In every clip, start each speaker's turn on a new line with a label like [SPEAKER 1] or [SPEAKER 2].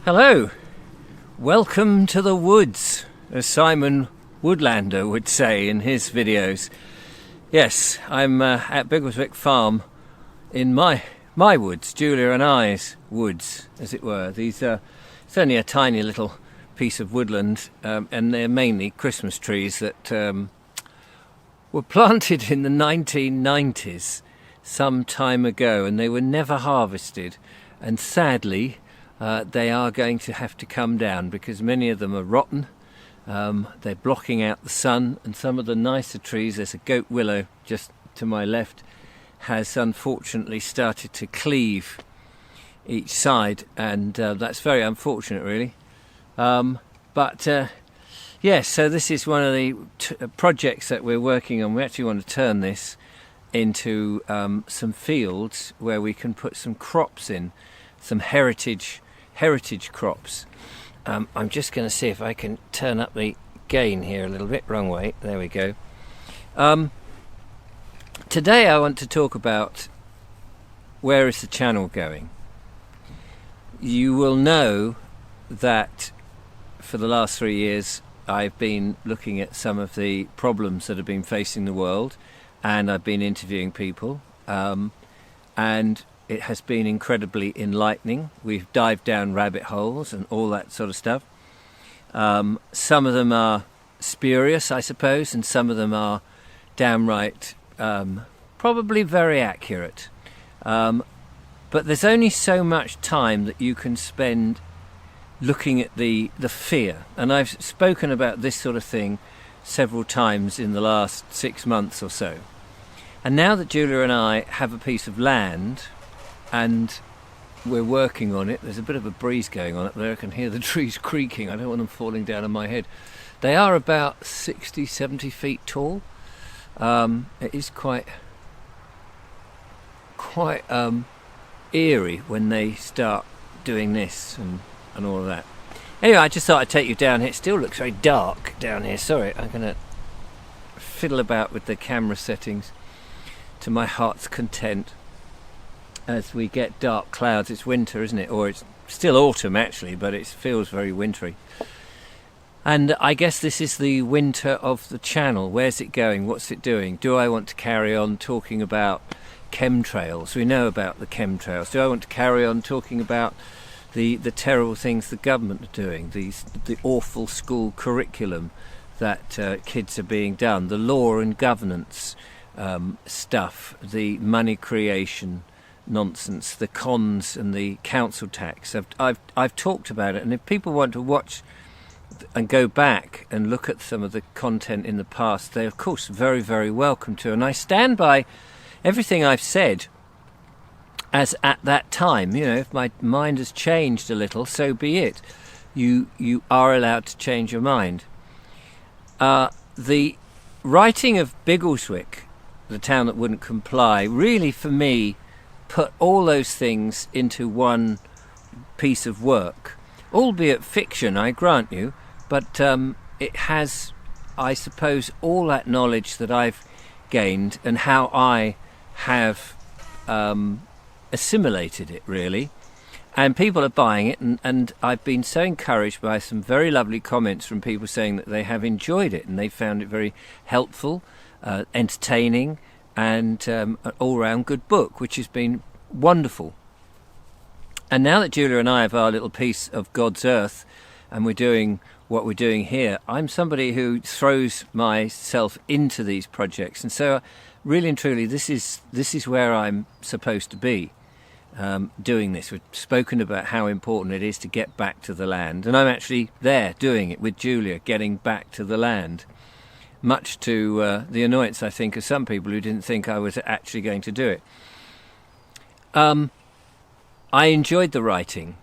[SPEAKER 1] Hello, welcome to the woods, as Simon Woodlander would say in his videos. Yes, I'm at Biggleswick Farm in my woods, Julia and I's woods, as it were. It's only a tiny little piece of woodland, and they're mainly Christmas trees that were planted in the 1990s, some time ago, and they were never harvested. And sadly, they are going to have to come down because many of them are rotten. They're blocking out the sun, and some of the nicer trees, there's a goat willow just to my left, has unfortunately started to cleave each side, and that's very unfortunate, really. Yes, so this is one of the projects that we're working on. We actually want to turn this into some fields where we can put some crops in, some heritage crops. I'm just going to see if I can turn up the gain here a little bit. Wrong way. There we go. Today I want to talk about where is the channel going. You will know that for the last 3 years I've been looking at some of the problems that have been facing the world, and I've been interviewing people, and it has been incredibly enlightening. We've dived down rabbit holes and all that sort of stuff. Some of them are spurious, I suppose, and some of them are downright probably very accurate. But there's only so much time that you can spend looking at the fear. And I've spoken about this sort of thing several times in the last 6 months or so. And now that Julia and I have a piece of land and we're working on it, there's a bit of a breeze going on up there. I can hear the trees creaking. I don't want them falling down on my head. They are about 60, 70 feet tall. It is quite eerie when they start doing this and all of that. Anyway, I just thought I'd take you down here. It still looks very dark down here. Sorry, I'm going to fiddle about with the camera settings to my heart's content as we get dark clouds. It's winter, isn't it? Or it's still autumn actually, but it feels very wintry. And I guess this is the winter of the channel. Where's it going? What's it doing? Do I want to carry on talking about chemtrails? We know about the chemtrails. Do I want to carry on talking about the terrible things the government are doing, the awful school curriculum that kids are being done, the law and governance stuff, the money creation nonsense, the cons and the council tax? I've talked about it, and if people want to watch and go back and look at some of the content in the past, they're of course very, very welcome to. And I stand by everything I've said as at that time. You know, if my mind has changed a little, so be it. You are allowed to change your mind. The writing of Biggleswick, the town that wouldn't comply, really for me put all those things into one piece of work, albeit fiction, I grant you, but it has, I suppose, all that knowledge that I've gained and how I have assimilated it, really. And people are buying it, and I've been so encouraged by some very lovely comments from people saying that they have enjoyed it and they found it very helpful, entertaining, and an all-round good book, which has been wonderful. And now that Julia and I have our little piece of God's earth and we're doing what we're doing here, I'm somebody who throws myself into these projects, and so really and truly this is where I'm supposed to be, doing this. We've spoken about how important it is to get back to the land, and I'm actually there doing it with Julia, getting back to the land, much to the annoyance, I think, of some people who didn't think I was actually going to do it. I enjoyed the writing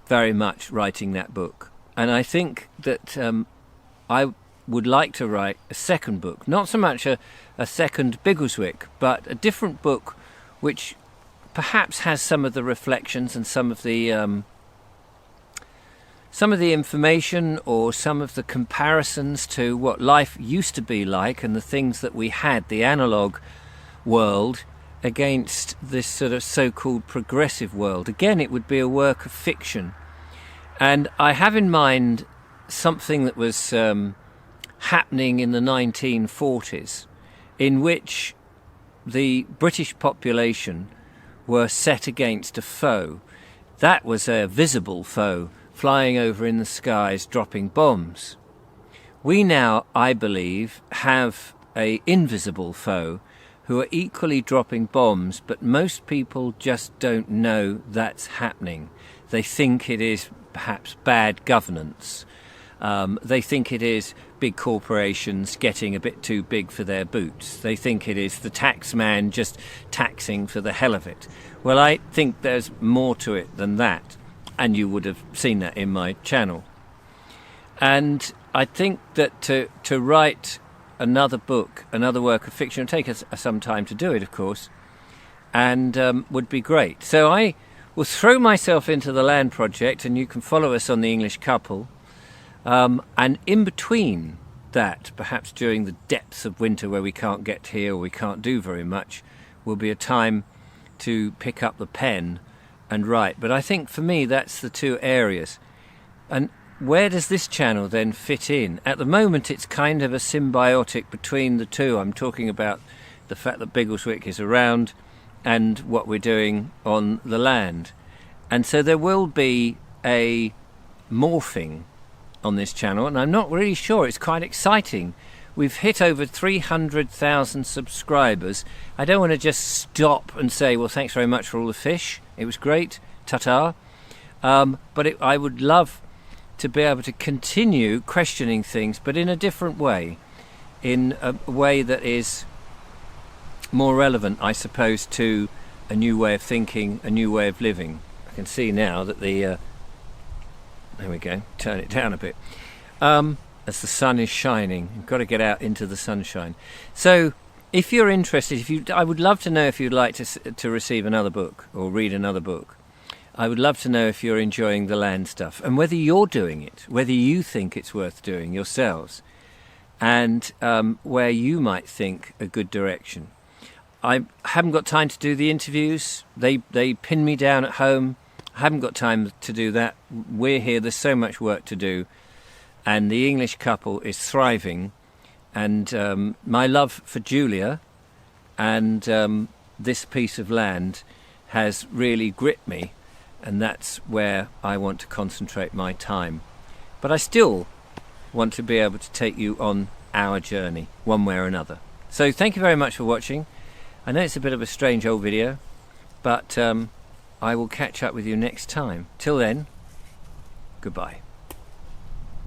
[SPEAKER 1] very much, writing that book, and I think that I would like to write a second book, not so much a second Biggleswick, but a different book which perhaps has some of the reflections and some of the information or some of the comparisons to what life used to be like and the things that we had, the analogue world, against this sort of so-called progressive world. Again, it would be a work of fiction. And I have in mind something that was happening in the 1940s, in which the British population were set against a foe. That was a visible foe, flying over in the skies, dropping bombs. We now, I believe, have an invisible foe who are equally dropping bombs, but most people just don't know that's happening. They think it is perhaps bad governance. They think it is big corporations getting a bit too big for their boots. They think it is the tax man just taxing for the hell of it. Well, I think there's more to it than that, and you would have seen that in my channel. And I think that to write another book, another work of fiction, it'll take us some time to do it, of course, and would be great. So I will throw myself into the land project, and you can follow us on The English Couple. And in between that, perhaps during the depths of winter where we can't get here or we can't do very much, will be a time to pick up the pen and write. But I think for me that's the two areas. And where does this channel then fit in? At the moment it's kind of a symbiotic between the two. I'm talking about the fact that Biggleswick is around and what we're doing on the land. And so there will be a morphing on this channel, and I'm not really sure. It's quite exciting. We've hit over 300,000 subscribers. I don't want to just stop and say, well, thanks very much for all the fish. It was great. Ta-ta. But I would love to be able to continue questioning things, but in a different way, in a way that is more relevant, I suppose, to a new way of thinking, a new way of living. I can see now that the there we go, turn it down a bit, as the sun is shining. You've got to get out into the sunshine. So if you're interested, I would love to know if you'd like to receive another book or read another book. I would love to know if you're enjoying the land stuff and whether you're doing it, whether you think it's worth doing yourselves, and where you might think a good direction. I haven't got time to do the interviews. They pin me down at home. I haven't got time to do that. We're here, there's so much work to do, and The English Couple is thriving, and my love for Julia and this piece of land has really gripped me, and that's where I want to concentrate my time. But I still want to be able to take you on our journey, one way or another. So thank you very much for watching. I know it's a bit of a strange old video, but I will catch up with you next time. Till then, goodbye.